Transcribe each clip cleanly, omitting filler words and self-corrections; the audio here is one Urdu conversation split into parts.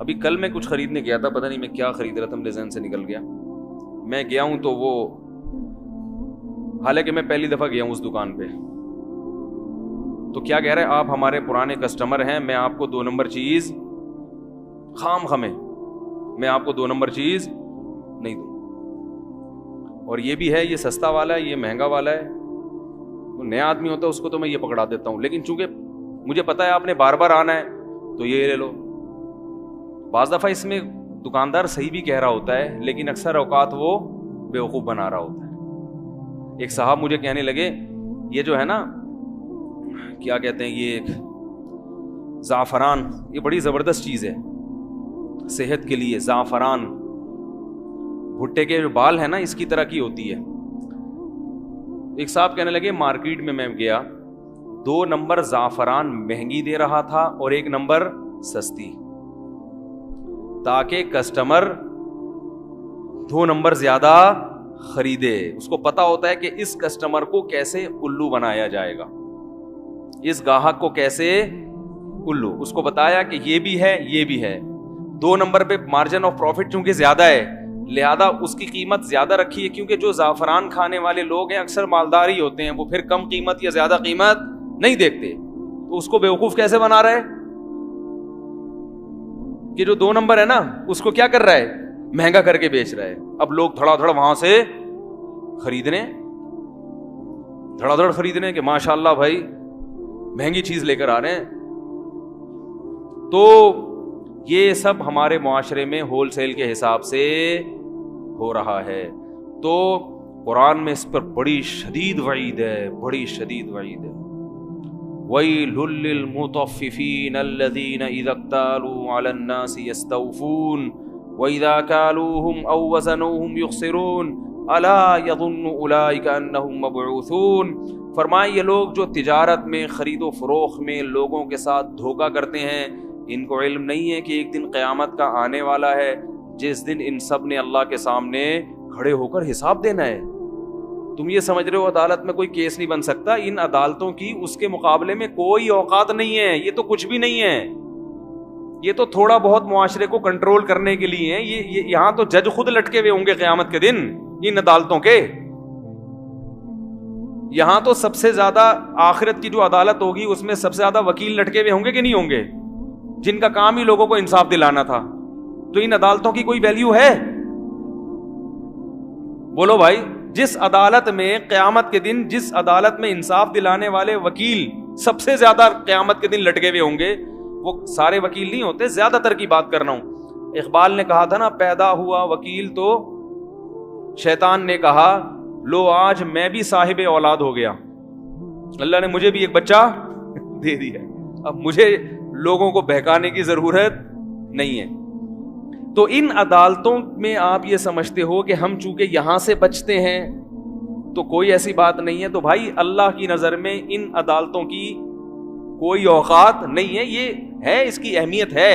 ابھی کل میں کچھ خریدنے گیا تھا, پتہ نہیں میں کیا خرید رہا تھا, میرے ذہن سے نکل گیا. میں گیا ہوں تو وہ, حالانکہ میں پہلی دفعہ گیا ہوں اس دکان پہ, تو کیا کہہ رہے ہیں, آپ ہمارے پرانے کسٹمر ہیں, میں آپ کو 2 نمبر چیز خام خمیں, میں آپ کو 2 نمبر چیز نہیں دوں. اور یہ بھی ہے, یہ سستا والا ہے, یہ مہنگا والا ہے. نیا آدمی ہوتا ہے اس کو تو میں یہ پکڑا دیتا ہوں, لیکن چونکہ مجھے پتا ہے آپ نے بار بار آنا ہے تو یہ لے لو. بعض دفعہ اس میں دکاندار صحیح بھی کہہ رہا ہوتا ہے, لیکن اکثر اوقات وہ بیوقوف بنا رہا ہوتا ہے. ایک صاحب مجھے کہنے لگے, یہ جو ہے نا کیا کہتے ہیں, یہ ایک زعفران, یہ بڑی زبردست چیز ہے صحت کے لیے. زعفران بھٹے کے جو بال ہے نا اس کی طرح کی ہوتی ہے. ایک صاحب کہنے لگے, مارکیٹ میں گیا, 2 نمبر زعفران مہنگی دے رہا تھا اور 1 نمبر سستی, تاکہ کسٹمر 2 نمبر زیادہ خریدے. اس کو پتا ہوتا ہے کہ اس کسٹمر کو کیسے الو بنایا جائے گا, اس گاہک کو کیسے الو. اس کو بتایا کہ یہ بھی ہے یہ بھی ہے. 2 نمبر پہ مارجن آف پروفٹ چونکہ زیادہ ہے, لہذا اس کی قیمت زیادہ رکھی ہے, کیونکہ جو زعفران کھانے والے لوگ ہیں اکثر مالدار ہی ہوتے ہیں, وہ پھر کم قیمت یا زیادہ قیمت نہیں دیکھتے. تو اس کو بیوقوف کیسے بنا رہا ہے کہ جو 2 نمبر ہے نا اس کو کیا کر رہا ہے, مہنگا کر کے بیچ رہا ہے. اب لوگ دھڑا دھڑ وہاں سے خریدنے, دھڑا دھڑ خریدنے کہ ماشاءاللہ بھائی مہنگی چیز لے کر آ رہے ہیں. تو یہ سب ہمارے معاشرے میں ہول سیل کے حساب سے ہو رہا ہے. تو قرآن میں اس پر بڑی شدید وعید ہے, بڑی شدید وعید ہے. وَيْلٌ لِّلْمُطَفِّفِينَ الَّذِينَ إِذَا اكْتَالُوا عَلَى النَّاسِ يَسْتَوْفُونَ وَإِذَا كَالُوهُمْ أَوْ وَزَنُوهُمْ يُخْسِرُونَ أَلَا يَظُنُّ أُولَٰئِكَ أَنَّهُمْ مَبْعُوثُونَ. فرمائے یہ لوگ جو تجارت میں, خرید و فروخت میں لوگوں کے ساتھ دھوکہ کرتے ہیں, ان کو علم نہیں ہے کہ ایک دن قیامت کا آنے والا ہے جس دن ان سب نے اللہ کے سامنے کھڑے ہو کر حساب دینا ہے. تم یہ سمجھ رہے ہو عدالت میں کوئی کیس نہیں بن سکتا, ان عدالتوں کی اس کے مقابلے میں کوئی اوقات نہیں ہے. یہ تو کچھ بھی نہیں ہے, یہ تو تھوڑا بہت معاشرے کو کنٹرول کرنے کے لیے ہیں. یہ یہاں تو جج خود لٹکے ہوئے ہوں گے قیامت کے دن ان عدالتوں کے. یہاں تو سب سے زیادہ آخرت کی جو عدالت ہوگی اس میں سب سے زیادہ وکیل لٹکے ہوئے ہوں گے کہ نہیں ہوں گے, جن کا کام ہی لوگوں کو انصاف دلانا تھا. تو ان عدالتوں کی کوئی ویلیو ہے؟ بولو بھائی. جس عدالت میں قیامت کے دن, جس عدالت میں انصاف دلانے والے وکیل سب سے زیادہ قیامت کے دن لٹکے ہوئے ہوں گے, وہ سارے وکیل نہیں ہوتے, زیادہ تر کی بات کر رہا ہوں. اقبال نے کہا تھا نا, پیدا ہوا وکیل تو شیطان نے کہا لو آج میں بھی صاحب اولاد ہو گیا. اللہ نے مجھے بھی ایک بچہ دے دیا, اب مجھے لوگوں کو بہکانے کی ضرورت نہیں ہے. تو ان عدالتوں میں آپ یہ سمجھتے ہو کہ ہم چونکہ یہاں سے بچتے ہیں تو کوئی ایسی بات نہیں ہے. تو بھائی اللہ کی نظر میں ان عدالتوں کی کوئی اوقات نہیں ہے. یہ ہے, اس کی اہمیت ہے,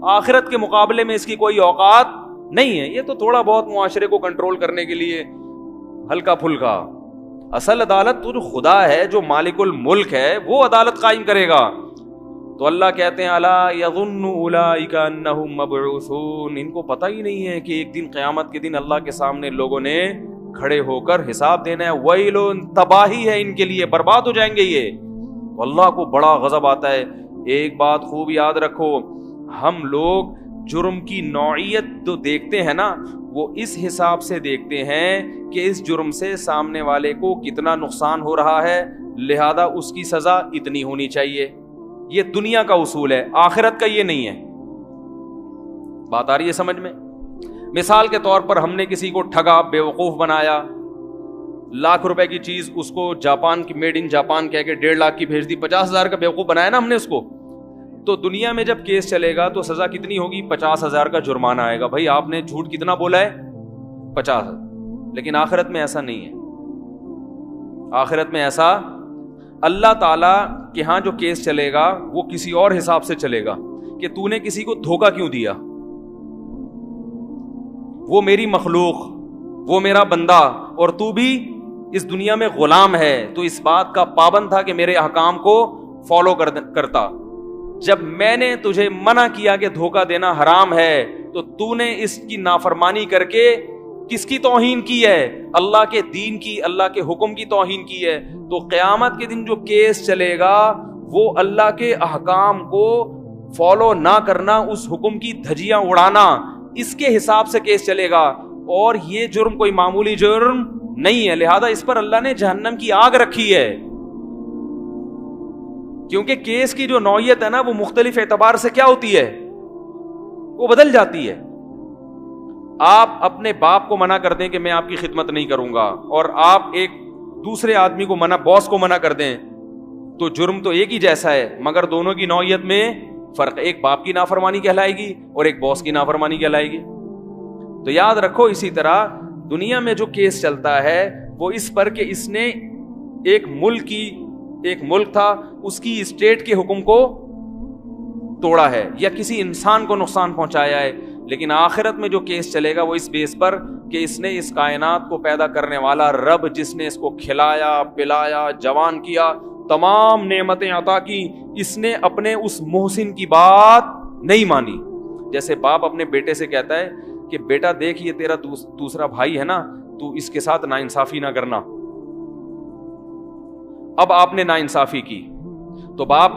آخرت کے مقابلے میں اس کی کوئی اوقات نہیں ہے. یہ تو تھوڑا بہت معاشرے کو کنٹرول کرنے کے لیے ہلکا پھلکا. اصل عدالت تو جو خدا ہے, جو مالک الملک ہے, وہ عدالت قائم کرے گا. تو اللہ کہتے ہیں الا یظن اولئک انہم مبعوثون, ان کو پتہ ہی نہیں ہے کہ ایک دن قیامت کے دن اللہ کے سامنے لوگوں نے کھڑے ہو کر حساب دینا ہے. ویل, تباہی ہے ان کے لیے, برباد ہو جائیں گے یہ. اللہ کو بڑا غضب آتا ہے. ایک بات خوب یاد رکھو, ہم لوگ جرم کی نوعیت جو دیکھتے ہیں نا, وہ اس حساب سے دیکھتے ہیں کہ اس جرم سے سامنے والے کو کتنا نقصان ہو رہا ہے, لہذا اس کی سزا اتنی ہونی چاہیے. یہ دنیا کا اصول ہے, آخرت کا یہ نہیں ہے. بات آ رہی ہے سمجھ میں؟ مثال کے طور پر ہم نے کسی کو ٹھگا, بیوقوف بنایا, ₹1,00,000 کی چیز اس کو جاپان کی, میڈ ان جاپان کہہ کے 1.5 لاکھ کی بھیج دی, 50,000 کا بیوقوف بنایا نا ہم نے اس کو. تو دنیا میں جب کیس چلے گا تو سزا کتنی ہوگی؟ 50,000 کا جرمانہ آئے گا. بھائی آپ نے جھوٹ کتنا بولا ہے؟ 50. لیکن آخرت میں ایسا نہیں ہے. آخرت میں ایسا, اللہ تعالیٰ کے ہاں جو کیس چلے گا وہ کسی اور حساب سے چلے گا کہ تو نے کسی کو دھوکہ کیوں دیا. وہ میری مخلوق, وہ میرا بندہ, اور تو بھی اس دنیا میں غلام ہے, تو اس بات کا پابند تھا کہ میرے احکام کو فالو کرتا. جب میں نے تجھے منع کیا کہ دھوکہ دینا حرام ہے تو تو نے اس کی نافرمانی کر کے کس کی توہین کی ہے؟ اللہ کے دین کی, اللہ کے حکم کی توہین کی ہے. تو قیامت کے دن جو کیس چلے گا وہ اللہ کے احکام کو فالو نہ کرنا, اس حکم کی دھجیاں اڑانا, اس کے حساب سے کیس چلے گا. اور یہ جرم کوئی معمولی جرم نہیں ہے, لہذا اس پر اللہ نے جہنم کی آگ رکھی ہے. کیونکہ کیس کی جو نوعیت ہے نا وہ مختلف اعتبار سے کیا ہوتی ہے, وہ بدل جاتی ہے. آپ اپنے باپ کو منع کر دیں کہ میں آپ کی خدمت نہیں کروں گا, اور آپ ایک دوسرے آدمی کو منع, باس کو منع کر دیں, تو جرم تو ایک ہی جیسا ہے مگر دونوں کی نوعیت میں فرق. ایک باپ کی نافرمانی کہلائے گی اور ایک باس کی نافرمانی کہلائے گی. تو یاد رکھو اسی طرح دنیا میں جو کیس چلتا ہے وہ اس پر کہ اس نے ایک ملک تھا اس کی اسٹیٹ کے حکم کو توڑا ہے یا کسی انسان کو نقصان پہنچایا ہے. لیکن آخرت میں جو کیس چلے گا وہ اس بیس پر کہ اس نے اس کائنات کو پیدا کرنے والا رب, جس نے اس کو کھلایا پلایا جوان کیا, تمام نعمتیں عطا کی, اس نے اپنے اس محسن کی بات نہیں مانی. جیسے باپ اپنے بیٹے سے کہتا ہے کہ بیٹا دیکھ یہ تیرا دوسرا بھائی ہے نا, تو اس کے ساتھ ناانصافی نہ کرنا. اب آپ نے ناانصافی کی تو باپ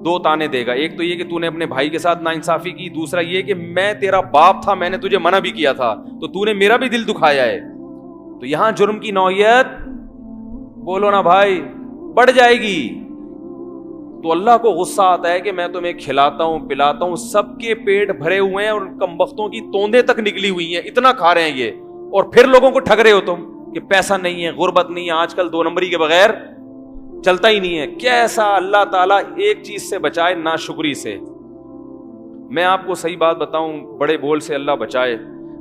دو تانے دے گا, ایک تو یہ کہ تو نے اپنے بھائی کے ساتھ ناانصافی کی, دوسرا یہ کہ میں تیرا باپ تھا, میں نے تجھے منع بھی کیا تھا تو تو نے میرا بھی دل دکھایا ہے. تو یہاں جرم کی نوعیت بولو نا بھائی بڑھ جائے گی. تو اللہ کو غصہ آتا ہے کہ میں تمہیں کھلاتا ہوں پلاتا ہوں, سب کے پیٹ بھرے ہوئے ہیں اور کمبختوں کی توندیں تک نکلی ہوئی ہیں, اتنا کھا رہے ہیں یہ, اور پھر لوگوں کو ٹھگ رہے ہو تم کہ پیسہ نہیں ہے, غربت نہیں ہے, آج کل 2 نمبری کے بغیر چلتا ہی نہیں ہے. کیسا اللہ تعالیٰ ایک چیز سے بچائے, ناشکری سے. میں آپ کو صحیح بات بتاؤں, بڑے بول سے اللہ بچائے.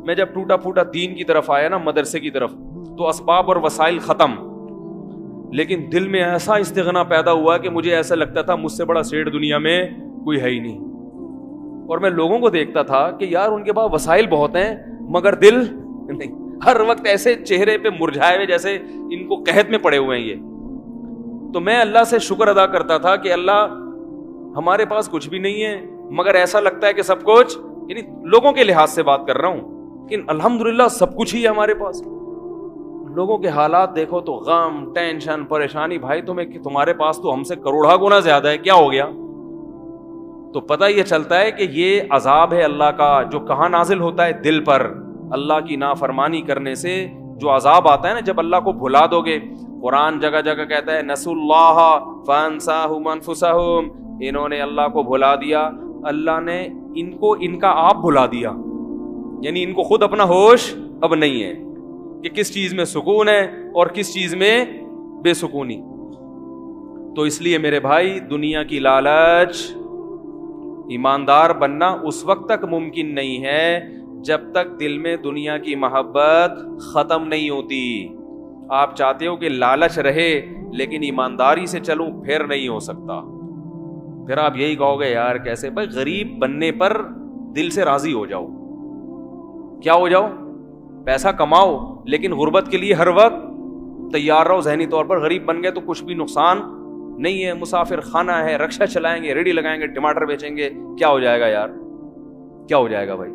میں جب ٹوٹا پھوٹا دین کی طرف آیا نا, مدرسے کی طرف, تو اسباب اور وسائل ختم, لیکن دل میں ایسا استغنا پیدا ہوا کہ مجھے ایسا لگتا تھا مجھ سے بڑا سیٹ دنیا میں کوئی ہے ہی نہیں. اور میں لوگوں کو دیکھتا تھا کہ یار ان کے پاس وسائل بہت ہیں مگر دل نہیں, ہر وقت ایسے چہرے پہ مرجھائے ہوئے جیسے ان کو قحط میں پڑے ہوئے ہیں یہ. تو میں اللہ سے شکر ادا کرتا تھا کہ اللہ ہمارے پاس کچھ بھی نہیں ہے مگر ایسا لگتا ہے کہ سب کچھ, یعنی لوگوں کے لحاظ سے بات کر رہا ہوں, لیکن الحمدللہ سب کچھ ہی ہے ہمارے پاس. لوگوں کے حالات دیکھو تو غم, ٹینشن, پریشانی. بھائی تمہارے پاس تو ہم سے کروڑا گنا زیادہ ہے, کیا ہو گیا؟ تو پتہ یہ چلتا ہے کہ یہ عذاب ہے اللہ کا, جو کہاں نازل ہوتا ہے, دل پر. اللہ کی نافرمانی کرنے سے جو عذاب آتا ہے نا, جب اللہ کو بھلا دو گے. قرآن جگہ جگہ کہتا ہے نسوا اللہ فانساہم انفسہم, انہوں نے اللہ کو بھلا دیا, اللہ نے ان کا آپ بھلا دیا, یعنی ان کو خود اپنا ہوش اب نہیں ہے کہ کس چیز میں سکون ہے اور کس چیز میں بے سکونی. تو اس لیے میرے بھائی دنیا کی لالچ, ایماندار بننا اس وقت تک ممکن نہیں ہے جب تک دل میں دنیا کی محبت ختم نہیں ہوتی. آپ چاہتے ہو کہ لالچ رہے لیکن ایمانداری سے چلو, پھر نہیں ہو سکتا. پھر آپ یہی کہو گے یار کیسے؟ بھائی غریب بننے پر دل سے راضی ہو جاؤ. کیا ہو جاؤ؟ پیسہ کماؤ لیکن غربت کے لیے ہر وقت تیار رہو ذہنی طور پر. غریب بن گئے تو کچھ بھی نقصان نہیں ہے, مسافر خانہ ہے, رکشہ چلائیں گے, ریڑھی لگائیں گے, ٹماٹر بیچیں گے, کیا ہو جائے گا یار, کیا ہو جائے گا بھائی؟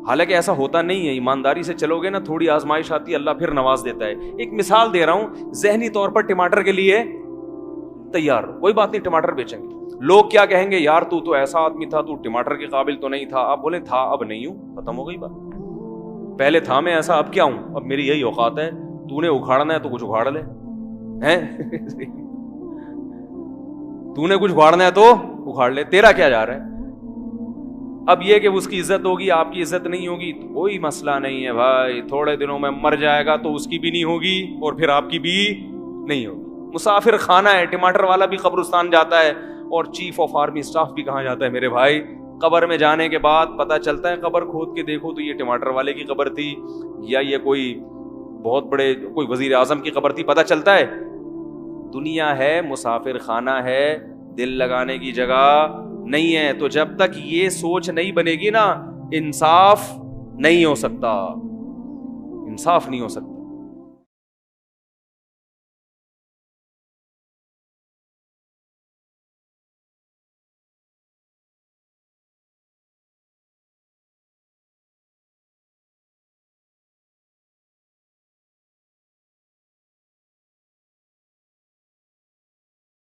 حالانکہ ایسا ہوتا نہیں ہے. ایمانداری سے چلو گے نا, تھوڑی آزمائش آتی ہے, اللہ پھر نواز دیتا ہے. ایک مثال دے رہا ہوں, ذہنی طور پر ٹماٹر کے لیے تیار, کوئی بات نہیں ٹماٹر بیچیں گے. لوگ کیا کہیں گے, یار تو ایسا آدمی تھا, تو ٹماٹر کے قابل تو نہیں تھا. آپ بولے تھا, اب نہیں ہوں, ختم ہو گئی بات. پہلے تھا میں ایسا, اب کیا ہوں, اب میری یہی اوقات ہے. تو نے اکھاڑنا ہے تو کچھ اکھاڑ لے, تو نے کچھ اکھاڑنا ہے تو اکھاڑ لے, تیرا کیا جا رہا ہے. اب یہ کہ اس کی عزت ہوگی, آپ کی عزت نہیں ہوگی, تو کوئی مسئلہ نہیں ہے بھائی. تھوڑے دنوں میں مر جائے گا تو اس کی بھی نہیں ہوگی اور پھر آپ کی بھی نہیں ہوگی. مسافر خانہ ہے, ٹماٹر والا بھی قبرستان جاتا ہے اور چیف آف آرمی اسٹاف بھی کہاں جاتا ہے میرے بھائی. قبر میں جانے کے بعد پتہ چلتا ہے, قبر کھود کے دیکھو تو یہ ٹماٹر والے کی قبر تھی یا یہ کوئی بہت بڑے کوئی وزیر اعظم کی قبر تھی, پتہ چلتا ہے. دنیا ہے, مسافر خانہ ہے, دل لگانے کی جگہ نہیں ہے. تو جب تک یہ سوچ نہیں بنے گی نا, انصاف نہیں ہو سکتا, انصاف نہیں ہو سکتا.